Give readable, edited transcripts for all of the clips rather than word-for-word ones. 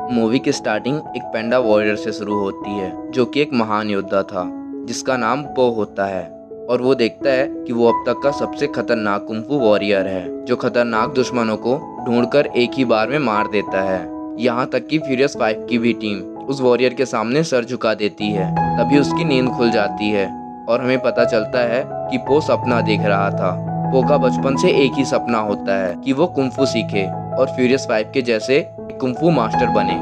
Movie की starting एक पैंडा warrior से शुरू होती है जो कि एक महान योद्धा था जिसका नाम पो होता है। और वो देखता है कि वो अब तक का सबसे खतरनाक कुंफू वॉरियर है जो खतरनाक दुश्मनों को ढूंढकर एक ही बार में मार देता है। यहाँ तक कि फ्यूरियस 5 की भी टीम उस वॉरियर के सामने सर झुका देती है। तभी उसकी नींद खुल जाती है और हमें पता चलता है कि पो सपना देख रहा था। पो का बचपन से एक ही सपना होता है कि वो कुंफू सीखे और फ्यूरियस 5 के जैसे एक कुंफू मास्टर बने।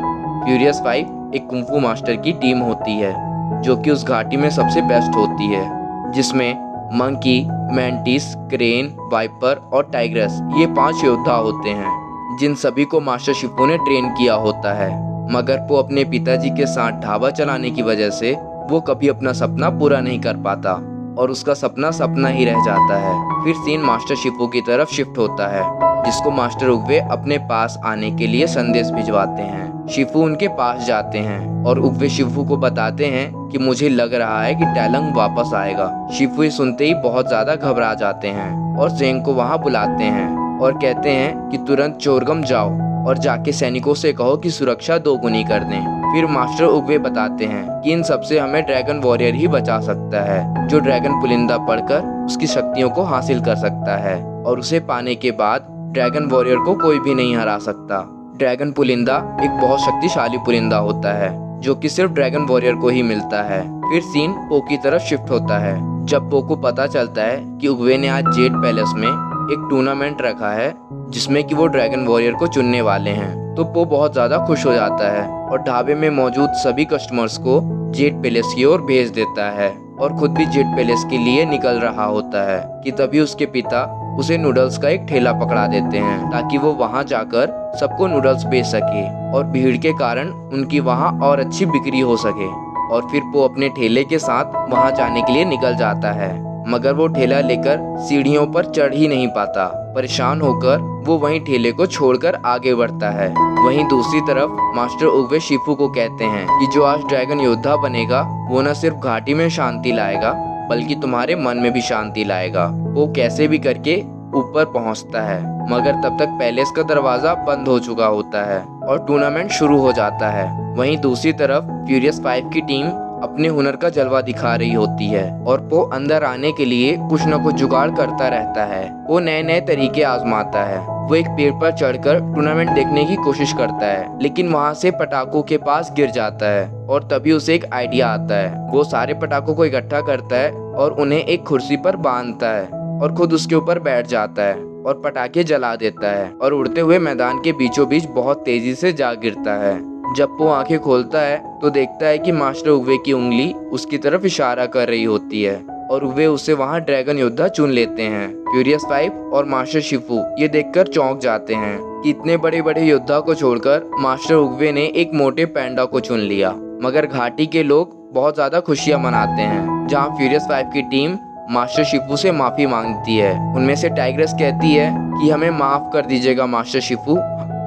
फ्यूरियस 5 एक कुंफू मास्टर की टीम होती है जो कि उस घाटी में सबसे बेस्ट होती है, जिसमें मंकी, मैंटिस, क्रेन, वाइपर और टाइग्रस ये 5 योद्धा होते हैं जिन सभी को मास्टर शिफू ने ट्रेन किया होता है। मगर वो अपने पिताजी के साथ ढाबा चलाने की वजह से वो कभी अपना सपना पूरा नहीं कर पाता और उसका सपना सपना ही रह जाता है। फिर सीन मास्टर शिफू की तरफ शिफ्ट होता है जिसको मास्टर उग्वे अपने पास आने के लिए संदेश भिजवाते हैं। शिफू उनके पास जाते हैं और उग्वे शिफू को बताते हैं कि मुझे लग रहा है कि टैलंग वापस आएगा। शिफू ये सुनते ही बहुत ज्यादा घबरा जाते हैं और जेंग को वहां बुलाते हैं और कहते हैं कि तुरंत चोरगम जाओ और जाके सैनिकों से कहो कि सुरक्षा दोगुनी कर दें। फिर मास्टर उग्वे बताते हैं कि इन सबसे हमें ड्रैगन वॉरियर ही बचा सकता है जो ड्रैगन पुलिंदा पढ़कर उसकी शक्तियों को हासिल कर सकता है और उसे पाने के बाद ड्रैगन वॉरियर को कोई भी नहीं हरा सकता। ड्रैगन पुलिंदा एक बहुत शक्तिशाली पुलिंदा होता है जो कि सिर्फ ड्रैगन वॉरियर को ही मिलता है। फिर सीन पो की तरफ शिफ्ट होता है जब पो को पता चलता है कि उग्वे ने आज जेड पैलेस में एक टूर्नामेंट रखा है जिसमें कि वो ड्रैगन वॉरियर को चुनने वाले हैं। तो पो बहुत ज्यादा खुश हो जाता है और ढाबे में मौजूद सभी कस्टमर्स को जेड पैलेस की ओर भेज देता है और खुद भी जेड पैलेस के लिए निकल रहा होता है कि तभी उसके पिता उसे नूडल्स का एक ठेला पकड़ा देते हैं ताकि वो वहां जाकर सबको नूडल्स बेच सके और भीड़ के कारण उनकी वहां और अच्छी बिक्री हो सके। और फिर वो अपने ठेले के साथ वहां जाने के लिए निकल जाता है मगर वो ठेला लेकर सीढ़ियों पर चढ़ ही नहीं पाता। परेशान होकर वो वहीं ठेले को छोड़कर आगे बढ़ता है। वहीं दूसरी तरफ मास्टर उग्वे शिफू को कहते हैं कि जो आज ड्रैगन योद्धा बनेगा वो न सिर्फ घाटी में शांति लाएगा बल्कि तुम्हारे मन में भी शांति लाएगा। वो कैसे भी करके ऊपर पहुंचता है मगर तब तक पैलेस का दरवाजा बंद हो चुका होता है और टूर्नामेंट शुरू हो जाता है। वहीं दूसरी तरफ फ्यूरियस 5 की टीम अपने हुनर का जलवा दिखा रही होती है और वो अंदर आने के लिए कुछ न कुछ जुगाड़ करता रहता है। वो नए नए तरीके आजमाता है। वो एक पेड़ पर चढ़कर टूर्नामेंट देखने की कोशिश करता है लेकिन वहाँ से पटाखों के पास गिर जाता है और तभी उसे एक आइडिया आता है। वो सारे पटाखों को इकट्ठा करता है और उन्हें एक कुर्सी पर बांधता है और खुद उसके ऊपर बैठ जाता है और पटाखे जला देता है और उड़ते हुए मैदान के बीचों बीच बहुत तेजी से जा गिरता है। जब वो आंखें खोलता है तो देखता है कि मास्टर उग्वे की उंगली उसकी तरफ इशारा कर रही होती है और उग्वे उसे वहां ड्रैगन योद्धा चुन लेते हैं। फ्यूरियस 5 और मास्टर शिफू ये देखकर चौंक जाते हैं कि इतने बड़े बड़े योद्धा को छोड़कर मास्टर उग्वे ने एक मोटे पैंडा को चुन लिया। मगर घाटी के लोग बहुत ज्यादा खुशियां मनाते हैं जहाँ फ्यूरियस 5 की टीम मास्टर शिफू से माफी मांगती है। उनमें से टाइग्रस कहती है कि हमें माफ कर दीजिएगा मास्टर शिफू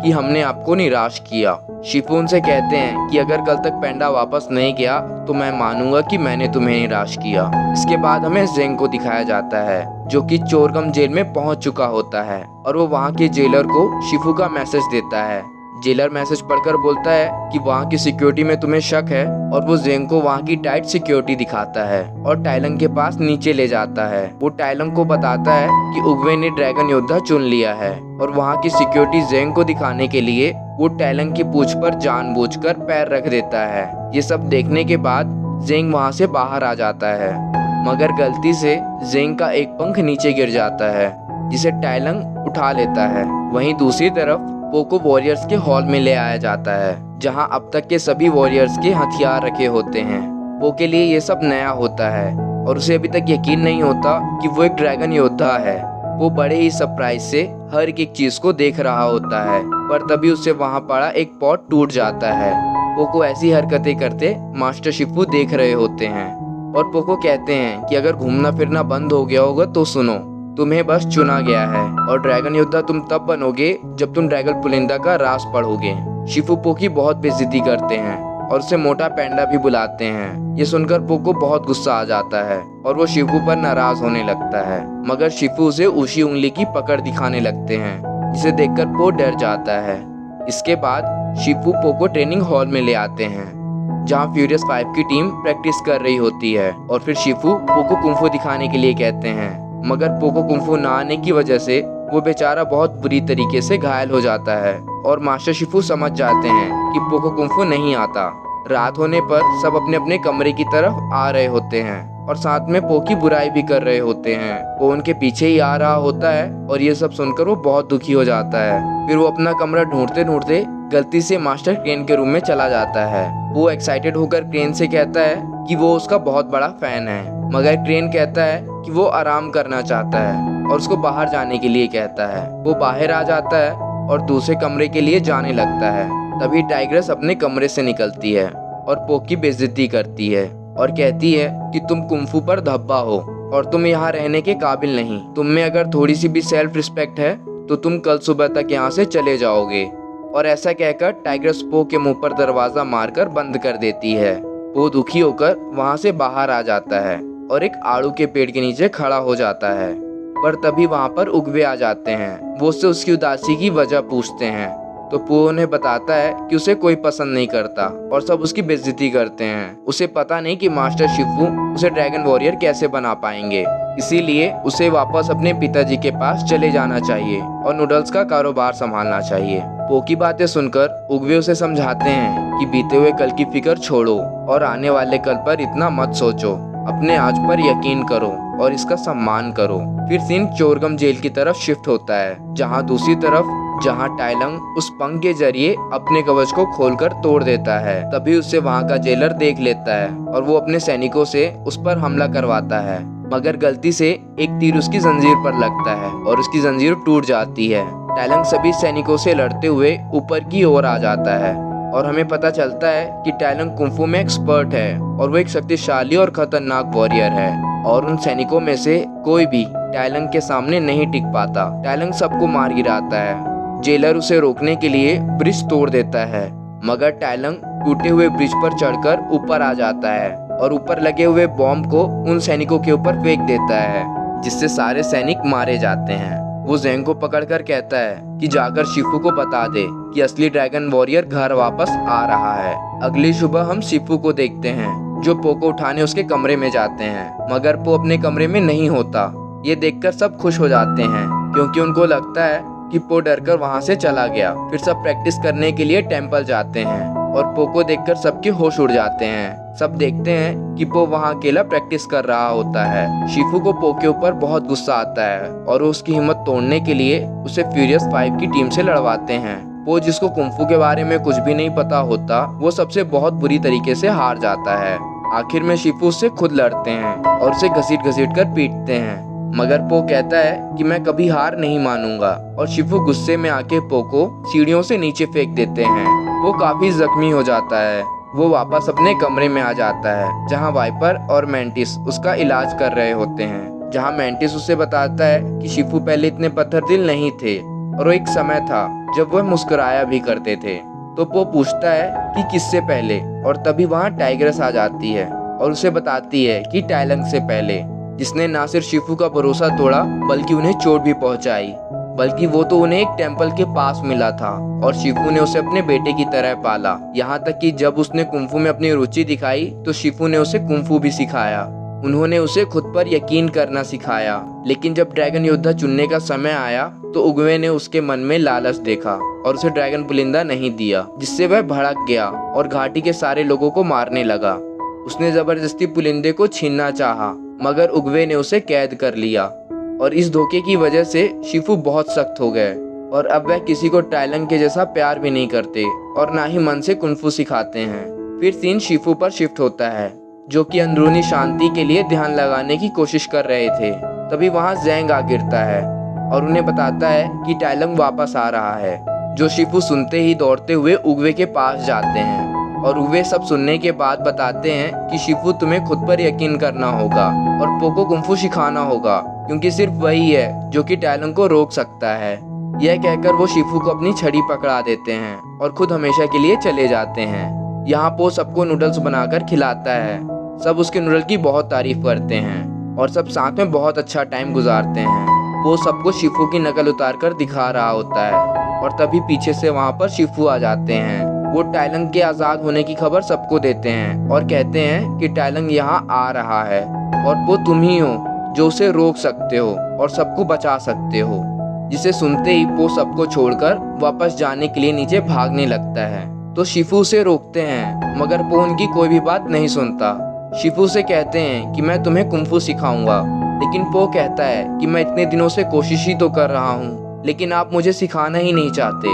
कि हमने आपको निराश किया। शिफू उनसे कहते हैं कि अगर कल तक पैंडा वापस नहीं गया तो मैं मानूंगा कि मैंने तुम्हें निराश किया। इसके बाद हमें जेंग को दिखाया जाता है जो कि चोरगम जेल में पहुंच चुका होता है और वो वहां के जेलर को शिफू का मैसेज देता है। जेलर मैसेज पढ़कर बोलता है कि वहाँ की सिक्योरिटी में तुम्हें शक है और वो जेंग को वहाँ की टाइट सिक्योरिटी दिखाता है और टाइलंग के पास नीचे ले जाता है। वो टाइलंग को बताता है कि उग्वे ने ड्रैगन योद्धा चुन लिया है और वहाँ की सिक्योरिटी जेंग को दिखाने के लिए वो टाइलंग की पूंछ पर जानबूझकर पैर रख देता है। ये सब देखने के बाद जेंग वहाँ से बाहर आ जाता है मगर गलती से जेंग का एक पंख नीचे गिर जाता है जिसे टाइलंग उठा लेता है। वहीं दूसरी तरफ पो को वॉरियर्स के हॉल में ले आया जाता है जहां अब तक के सभी वॉरियर्स के हथियार रखे होते हैं। पो के लिए ये सब नया होता है और उसे अभी तक यकीन नहीं होता कि वो एक ड्रैगन योद्धा है। वो बड़े ही सरप्राइज से हर एक चीज को देख रहा होता है पर तभी उससे वहां पड़ा एक पॉट टूट जाता है। पो को ऐसी हरकतें करते मास्टर शिफू देख रहे होते हैं और पो को कहते हैं कि अगर घूमना फिरना बंद हो गया होगा तो सुनो, तुम्हें बस चुना गया है और ड्रैगन योद्धा तुम तब बनोगे जब तुम ड्रैगन पुलिंदा का राज पढ़ोगे। शिफू पो की बहुत बेइज्जती करते हैं और उसे मोटा पैंडा भी बुलाते हैं। ये सुनकर पो को बहुत गुस्सा आ जाता है और वो शिफू पर नाराज होने लगता है मगर शिफू उसे ऊँची उंगली की पकड़ दिखाने लगते हैं जिसे देखकर पो डर जाता है। इसके बाद शिफू पो को ट्रेनिंग हॉल में ले आते हैं जहाँ फ्यूरियस 5 की टीम प्रैक्टिस कर रही होती है और फिर शिफू पो को कुंफू दिखाने के लिए कहते हैं, मगर पो को कुंफू ना आने की वजह से वो बेचारा बहुत बुरी तरीके से घायल हो जाता है और मास्टर शिफू समझ जाते हैं कि पो को कुंफू नहीं आता। रात होने पर सब अपने अपने कमरे की तरफ आ रहे होते हैं और साथ में पो की बुराई भी कर रहे होते हैं। पो उनके पीछे ही आ रहा होता है और ये सब सुनकर वो बहुत दुखी हो जाता है। फिर वो अपना कमरा ढूंढते ढूंढते गलती से मास्टर क्रेन के रूम में चला जाता है। वो एक्साइटेड होकर क्रेन से कहता है कि वो उसका बहुत बड़ा फैन है, मगर क्रेन कहता है कि वो आराम करना चाहता है और उसको बाहर जाने के लिए कहता है। वो बाहर आ जाता है और दूसरे कमरे के लिए जाने लगता है। तभी टाइग्रेस अपने कमरे से निकलती है और पो की बेइज्जती करती है और कहती है कि तुम कुंफू पर धब्बा हो और तुम यहाँ रहने के काबिल नहीं। तुम में अगर थोड़ी सी भी सेल्फ रिस्पेक्ट है तो तुम कल सुबह तक यहाँ से चले जाओगे। और ऐसा कहकर टाइग्रेस पो के मुंह पर दरवाजा मारकर बंद कर देती है। पो दुखी होकर वहाँ से बाहर आ जाता है और एक आड़ू के पेड़ के नीचे खड़ा हो जाता है। पर तभी वहाँ पर उगवे आ जाते हैं। वो उससे उसकी उदासी की वजह पूछते हैं तो पो उन्हें बताता है कि उसे कोई पसंद नहीं करता और सब उसकी बेइज्जती करते हैं। उसे पता नहीं कि मास्टर शिफू उसे ड्रैगन वॉरियर कैसे बना पाएंगे, इसीलिए उसे वापस अपने पिताजी के पास चले जाना चाहिए और नूडल्स का कारोबार संभालना चाहिए। पो की बातें सुनकर उगवे उसे समझाते हैं कि बीते हुए कल की फिक्र छोड़ो और आने वाले कल पर इतना मत सोचो, अपने आज पर यकीन करो और इसका सम्मान करो। फिर सीन चोरगम जेल की तरफ शिफ्ट होता है, जहाँ दूसरी तरफ टाइलंग उस पंख के जरिए अपने कवच को खोलकर तोड़ देता है। तभी उसे वहाँ का जेलर देख लेता है और वो अपने सैनिकों से उस पर हमला करवाता है, मगर गलती से एक तीर उसकी जंजीर पर लगता है और उसकी जंजीर टूट जाती है। टाइलंग सभी सैनिकों से लड़ते हुए ऊपर की ओर आ जाता है और हमें पता चलता है कि टाइलंग कुंफू में एक्सपर्ट है और वो एक शक्तिशाली और खतरनाक वॉरियर है और उन सैनिकों में से कोई भी टाइलंग के सामने नहीं टिक पाता। टाइलंग सबको मार गिराता है। जेलर उसे रोकने के लिए ब्रिज तोड़ देता है, मगर टाइलंग टूटे हुए ब्रिज पर चढ़कर ऊपर आ जाता है और ऊपर लगे हुए बॉम्ब को उन सैनिकों के ऊपर फेंक देता है, जिससे सारे सैनिक मारे जाते हैं। वो ज़ेंग को पकड़कर कहता है कि जाकर शिफू को बता दे कि असली ड्रैगन वॉरियर घर वापस आ रहा है। अगली सुबह हम शिफू को देखते हैं जो पो को उठाने उसके कमरे में जाते हैं, मगर पो अपने कमरे में नहीं होता। ये देखकर सब खुश हो जाते हैं क्योंकि उनको लगता है कि पो डरकर वहाँ से चला गया। फिर सब प्रैक्टिस करने के लिए टेंपल जाते हैं और पो को देखकर सबके होश उड़ जाते हैं। सब देखते हैं कि पो वहाँ अकेला प्रैक्टिस कर रहा होता है। शिफू को पो के ऊपर बहुत गुस्सा आता है और वो उसकी हिम्मत तोड़ने के लिए उसे फ्यूरियस 5 की टीम से लड़वाते हैं। पो, जिसको कुंफू के बारे में कुछ भी नहीं पता होता, वो सबसे बहुत बुरी तरीके से हार जाता है। आखिर में शिफू उससे खुद लड़ते हैं और उसे घसीट घसीट कर पीटते हैं, मगर पो कहता है कि मैं कभी हार नहीं मानूंगा और शिफू गुस्से में आके पो को सीढ़ियों से नीचे फेंक देते हैं। वो काफी जख्मी हो जाता है। वो वापस अपने कमरे में आ जाता है जहाँ वाइपर और मैंटिस उसका इलाज कर रहे होते हैं, जहाँ मैंटिस उसे बताता है कि शिफू पहले इतने पत्थर दिल नहीं थे और वो एक समय था जब वह मुस्कुराया भी करते थे। तो पो पूछता है कि किससे पहले, और तभी वहाँ टाइग्रेस आ जाती है और उसे बताती है कि टाइलंग से पहले, जिसने ना सिर्फ शिफू का भरोसा तोड़ा बल्कि उन्हें चोट भी पहुंचाई। बल्कि वो तो उन्हें एक टेंपल के पास मिला था और शिफू ने उसे अपने बेटे की तरह पाला। यहाँ तक कि जब उसने कुंफू में अपनी रुचि दिखाई तो शिफू ने उसे कुंफू भी सिखाया। उन्होंने उसे खुद पर यकीन करना सिखाया। लेकिन जब ड्रैगन योद्धा चुनने का समय आया तो उगवे ने उसके मन में लालच देखा और उसे ड्रैगन पुलिंदा नहीं दिया, जिससे वह भड़क गया और घाटी के सारे लोगों को मारने लगा। उसने जबरदस्ती पुलिंदे को छीनना चाहा, मगर उगवे ने उसे कैद कर लिया और इस धोखे की वजह से शिफू बहुत सख्त हो गए और अब वह किसी को टाइलंग के जैसा प्यार भी नहीं करते और ना ही मन से कुंफू सिखाते हैं। फिर सीन शिफू पर शिफ्ट होता है, जो कि अंदरूनी शांति के लिए ध्यान लगाने की कोशिश कर रहे थे। तभी वहाँ ज़ेंग आ गिरता है और उन्हें बताता है कि टाइलंग वापस आ रहा है। जो शिफू सुनते ही दौड़ते हुए उगवे के पास जाते हैं और उगवे सब सुनने के बाद बताते हैं कि शिफू, तुम्हें खुद पर यकीन करना होगा और पो को कुंफू सिखाना होगा, क्योंकि सिर्फ वही है जो कि टाइलंग को रोक सकता है। यह कहकर वो शिफू को अपनी छड़ी पकड़ा देते हैं और खुद हमेशा के लिए चले जाते हैं। यहाँ पो सबको नूडल्स बनाकर खिलाता है। सब उसके नूडल की बहुत तारीफ करते हैं और सब साथ में बहुत अच्छा टाइम गुजारते हैं। वो सबको शिफू की नकल उतार कर दिखा रहा होता है और तभी पीछे से वहाँ पर शिफू आ जाते हैं। वो टाइलंग के आज़ाद होने की खबर सबको देते हैं और कहते हैं कि टाइलंग यहाँ आ रहा है और वो तुम ही हो जो उसे रोक सकते हो और सबको बचा सकते हो। जिसे सुनते ही पो सबको छोड़कर वापस जाने के लिए नीचे भागने लगता है। तो शिफू उसे रोकते हैं मगर पो उनकी कोई भी बात नहीं सुनता। शिफू से कहते हैं कि मैं तुम्हें कुंफू सिखाऊंगा, लेकिन पो कहता है कि मैं इतने दिनों से कोशिश ही तो कर रहा हूँ, लेकिन आप मुझे सिखाना ही नहीं चाहते,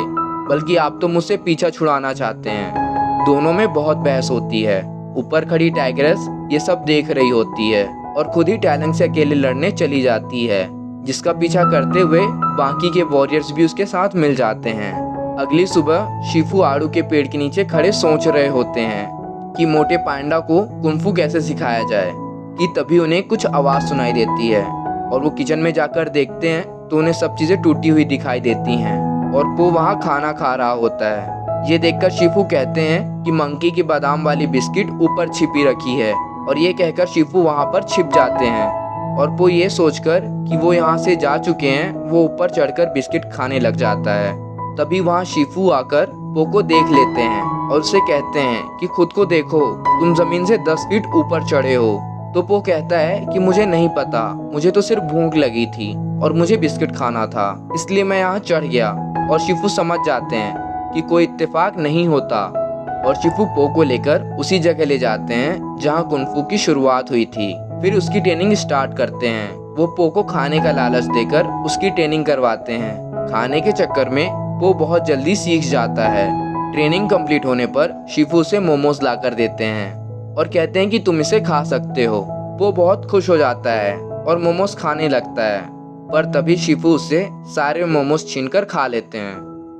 बल्कि आप तो मुझसे पीछा छुड़ाना चाहते हैं। दोनों में बहुत बहस होती है। ऊपर खड़ी टाइग्रेस ये सब देख रही होती है और खुद ही टाइलंग से अकेले लड़ने चली जाती है, जिसका पीछा करते हुए बाकी के वॉरियर्स भी उसके साथ मिल जाते हैं। अगली सुबह शिफू आड़ू के पेड़ के नीचे खड़े सोच रहे होते हैं कि मोटे पांडा को कुंफू कैसे सिखाया जाए कि तभी उन्हें कुछ आवाज़ सुनाई देती है और वो किचन में जाकर देखते हैं तो उन्हें सब चीज़ें टूटी हुई दिखाई देती हैं और वो वहाँ खाना खा रहा होता है। ये देखकर शिफू कहते हैं कि मंकी की बादाम वाली बिस्किट ऊपर छिपी रखी है और ये कहकर शिफू वहाँ पर छिप जाते हैं और वो ये सोचकर कि वो यहाँ से जा चुके हैं वो ऊपर चढ़कर बिस्किट खाने लग जाता है। तभी वहाँ शिफू आकर पो को देख लेते हैं और उसे कहते हैं कि खुद को देखो, तुम जमीन से 10 फीट ऊपर चढ़े हो। तो पो कहता है कि मुझे नहीं पता, मुझे तो सिर्फ भूख लगी थी और मुझे बिस्किट खाना था, इसलिए मैं यहाँ चढ़ गया। और शिफू समझ जाते हैं कि कोई इत्तेफाक नहीं होता और शिफू पो को लेकर उसी जगह ले जाते हैं जहाँ कुंफू की शुरुआत हुई थी। फिर उसकी ट्रेनिंग स्टार्ट करते हैं। वो पो को खाने का लालच देकर उसकी ट्रेनिंग करवाते हैं। खाने के चक्कर में पो बहुत जल्दी सीख जाता है। ट्रेनिंग कंप्लीट होने पर शिफू उसे मोमोज ला कर देते हैं और कहते हैं कि तुम इसे खा सकते हो। वो बहुत खुश हो जाता है और मोमोज खाने लगता है, पर तभी शिफू उससे सारे मोमोज छीनकर खा लेते हैं।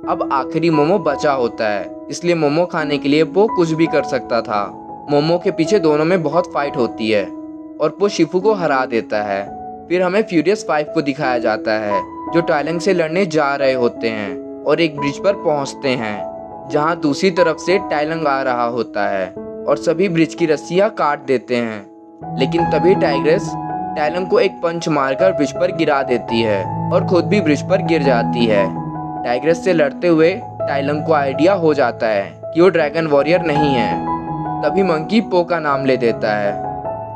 अब आखिरी मोमो बचा होता है, इसलिए मोमो खाने के लिए वो कुछ भी कर सकता था। मोमो के पीछे दोनों में बहुत फाइट होती है और वो शिफू को हरा देता है। फिर हमें फ्यूरियस 5 को दिखाया जाता है जो टाइलंग से लड़ने जा रहे होते हैं और एक ब्रिज पर पहुंचते हैं जहां दूसरी तरफ से टाइलंग आ रहा होता है और सभी ब्रिज की रस्सियां काट देते हैं। लेकिन तभी टाइग्रेस टाइलंग को एक पंच मारकर ब्रिज पर गिरा देती है और खुद भी ब्रिज पर गिर जाती है। टाइग्रेस से लड़ते हुए टाइलंग को आइडिया हो जाता है कि वो ड्रैगन वॉरियर नहीं है। तभी मंकी पो का नाम ले देता है,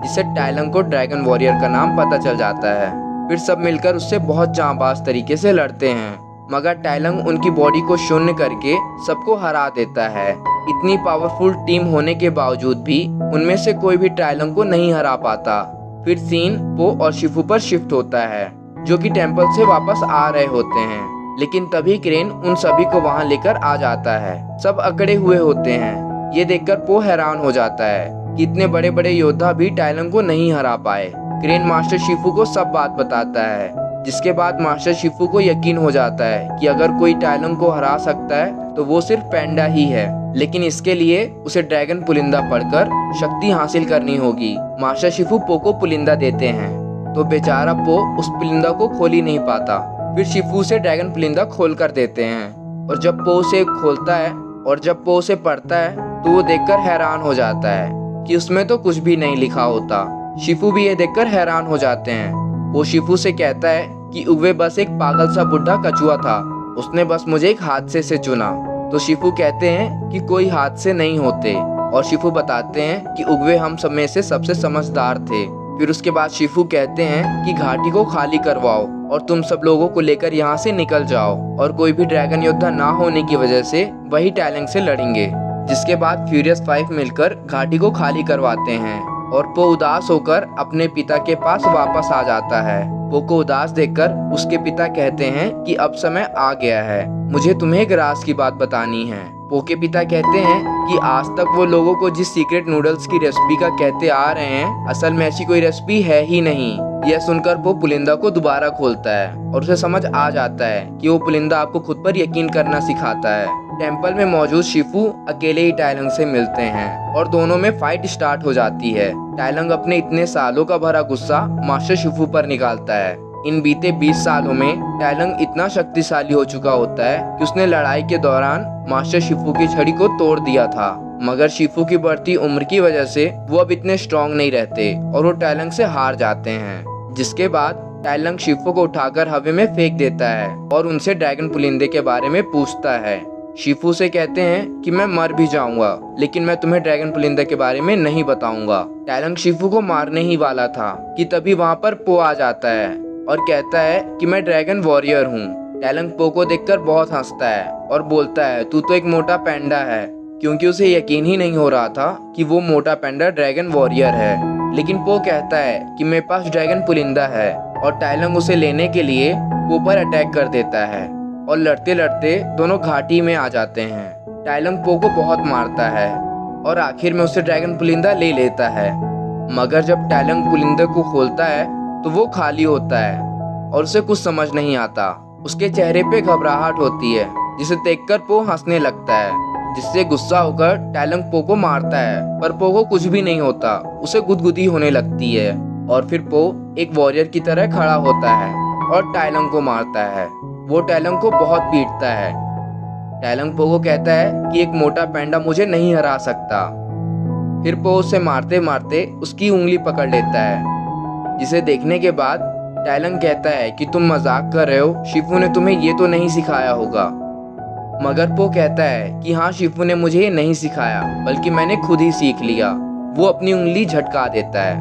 जिससे टाइलंग को ड्रैगन वॉरियर का नाम पता चल जाता है। फिर सब मिलकर उससे बहुत जांबाज तरीके से लड़ते हैं, मगर टाइलंग उनकी बॉडी को शून्य करके सबको हरा देता है। इतनी पावरफुल टीम होने के बावजूद भी उनमें से कोई भी टाइलंग को नहीं हरा पाता। फिर सीन पो और शिफू पर शिफ्ट होता है, जो कि टेंपल से वापस आ रहे होते हैं। लेकिन तभी क्रेन उन सभी को वहां लेकर आ जाता है। सब अकड़े हुए होते हैं। ये देखकर पो हैरान हो जाता है कि इतने बड़े बड़े योद्धा भी टाइलंग को नहीं हरा पाए। क्रेन मास्टर शिफू को सब बात बताता है, जिसके बाद मास्टर शिफू को यकीन हो जाता है कि अगर कोई टाइलंग को हरा सकता है तो वो सिर्फ पैंडा ही है, लेकिन इसके लिए उसे ड्रैगन पुलिंदा पढ़कर शक्ति हासिल करनी होगी। मास्टर शिफू पो को पुलिंदा देते हैं तो बेचारा पो उस पुलिंदा को खोल ही नहीं पाता। फिर शिफू से ड्रैगन पुलिंदा खोल कर देते हैं और जब पो उसे खोलता है और जब पो उसे पढ़ता है तो वो देखकर हैरान हो जाता है कि उसमें तो कुछ भी नहीं लिखा होता। शिफू भी ये देखकर हैरान हो जाते हैं। वो शिफू से कहता है कि उवे बस एक पागल सा बुढ़ा कछुआ था, उसने बस मुझे एक हादसे से चुना। तो शिफू कहते हैं कि कोई हादसे नहीं होते और शिफू बताते हैं कि उगवे हम सब में से सबसे समझदार थे। फिर उसके बाद शिफू कहते हैं कि घाटी को खाली करवाओ और तुम सब लोगों को लेकर यहाँ से निकल जाओ और कोई भी ड्रैगन योद्धा ना होने की वजह से वही टाइलंग से लड़ेंगे। जिसके बाद फ्यूरियस 5 मिलकर घाटी को खाली करवाते हैं और पो उदास होकर अपने पिता के पास वापस आ जाता है। पो को उदास देखकर उसके पिता कहते हैं कि अब समय आ गया है, मुझे तुम्हें एक राज की बात बतानी है। पो के पिता कहते हैं कि आज तक वो लोगों को जिस सीक्रेट नूडल्स की रेसिपी का कहते आ रहे हैं, असल में ऐसी कोई रेसिपी है ही नहीं। यह सुनकर वो पुलिंदा को दोबारा खोलता है और उसे समझ आ जाता है कि वो पुलिंदा आपको खुद पर यकीन करना सिखाता है। टेंपल में मौजूद शिफू अकेले ही टाइलंग से मिलते हैं और दोनों में फाइट स्टार्ट हो जाती है। टाइलंग अपने इतने सालों का भरा गुस्सा मास्टर शिफू पर निकालता है। इन बीते 20 सालों में टाइलंग इतना शक्तिशाली हो चुका होता है कि उसने लड़ाई के दौरान मास्टर शिफू की छड़ी को तोड़ दिया था, मगर शिफू की बढ़ती उम्र की वजह से वो अब इतने स्ट्रॉन्ग नहीं रहते और वो टाइलंग से हार जाते हैं। जिसके बाद टाइलंग शिफू को उठाकर हवा में फेंक देता है और उनसे ड्रैगन पुलिंदे के बारे में पूछता है। शिफू से कहते हैं कि मैं मर भी जाऊंगा लेकिन मैं तुम्हें ड्रैगन पुलिंदा के बारे में नहीं बताऊंगा। टाइलंग शिफू को मारने ही वाला था कि तभी वहाँ पर पो आ जाता है और कहता है कि मैं ड्रैगन वॉरियर हूँ। टाइलंग पो को देखकर बहुत हंसता है और बोलता है तू तो एक मोटा पैंडा है, क्योंकि उसे यकीन ही नहीं हो रहा था कि वो मोटा पैंडा ड्रैगन वॉरियर है। लेकिन पो कहता है कि मेरे पास ड्रैगन पुलिंदा है और टाइलंग उसे लेने के लिए पो पर अटैक कर देता है और लड़ते लड़ते दोनों घाटी में आ जाते हैं। टाइलंग पो को बहुत मारता है और आखिर में उसे ड्रैगन पुलिंदा ले लेता है, मगर जब टाइलंग पुलिंदा को खोलता है तो वो खाली होता है और उसे कुछ समझ नहीं आता। उसके चेहरे पे घबराहट होती है जिसे देखकर पो हंसने लगता है, जिससे गुस्सा होकर टाइलंग पो को मारता है, पर पो को कुछ भी नहीं होता। उसे गुदगुदी होने लगती है और फिर पो एक वॉरियर की तरह खड़ा होता है और टाइलंग को मारता है। वो टाइलंग को बहुत पीटता है। टाइलंग पो को कहता है कि एक मोटा पैंडा मुझे नहीं हरा सकता। फिर पो उसे मारते मारते उसकी उंगली पकड़ लेता है, जिसे देखने के बाद टाइलंग कहता है कि तुम मजाक कर रहे हो, शिफू ने तुम्हें ये तो नहीं सिखाया होगा। मगर पो कहता है कि हाँ, शिफू ने मुझे ये नहीं सिखाया बल्कि मैंने खुद ही सीख लिया। वो अपनी उंगली झटका देता है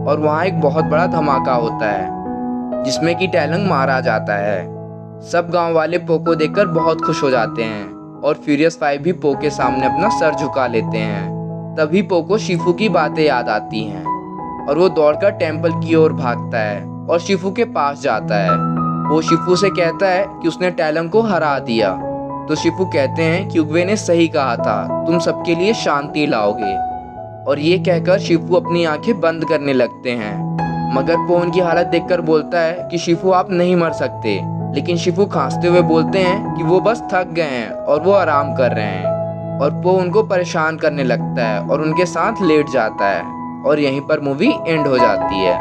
और वहाँ एक बहुत बड़ा धमाका होता है जिसमें कि टाइलंग मारा जाता है। सब गांव वाले पो को देखकर बहुत खुश हो जाते हैं और फ्यूरियस 5 भी पो के सामने अपना सर झुका लेते हैं। तभी पो को शिफू की बातें याद आती हैं और वो दौड़कर टेंपल की ओर भागता है और शिफू के पास जाता है। वो शिफू से कहता है कि उसने टाइलंग को हरा दिया। तो शिफू कहते हैं कि उग्वे ने सही कहा था, तुम सबके लिए शांति लाओगे। और ये कहकर शिफू अपनी आंखें बंद करने लगते हैं, मगर पो उनकी हालत देखकर बोलता है कि शिफू आप नहीं मर सकते। लेकिन शिफू खांसते हुए बोलते हैं कि वो बस थक गए हैं और वो आराम कर रहे हैं। और पो उनको परेशान करने लगता है और उनके साथ लेट जाता है और यहीं पर मूवी एंड हो जाती है।